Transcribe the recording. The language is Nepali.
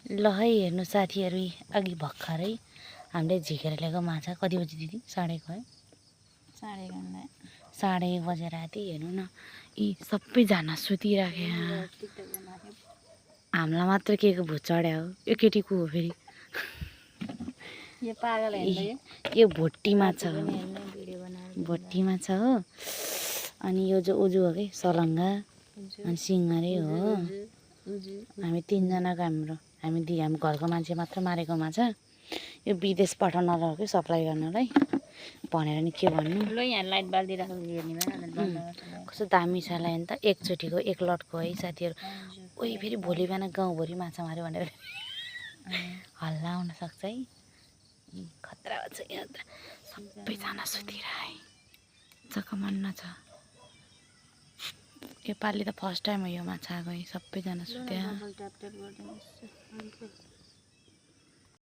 ल है हेर्नु साथीहरू, अघि भर्खरै हामीले झिकेर ल्याएको माछा कति बजी दिदी? 1:30 है, 1:30 बजेर राति। हेर्नु न, यी सबैजना सुतिराखे, हामीलाई मात्र के को भूत चढ्या हो? यो केटी को हो फेरि? यो पागल हेर्नु, यो भोटी माछा हो, भोटी माछा हो। अनि यो जो उजु हो कि सलङ्गा अनि सिङ्गरे हो। हामी तीनजनाको हामी घरको मान्छे मात्र मारेको माछा। यो विदेश पठाउनलाई हो कि सप्लाई गर्नलाई भनेर नि के भन्नु। ल यहाँ लाइट बालिदिइराख्नु हेर्ने भएन। कस्तो दामी छ होला नि त, एकचोटिको एक लटको है साथीहरू। ओइ फेरि भोलि बिहान गाउँभरि माछा माऱ्यो भनेर हल्ला आउन सक्छ है। खतरा छ यहाँ त, सबैजना सुतिरहे, चकमन्न छ। योपालि त फर्स्ट टाइम हो यो माछा आएको है, सबैजना सुत्या।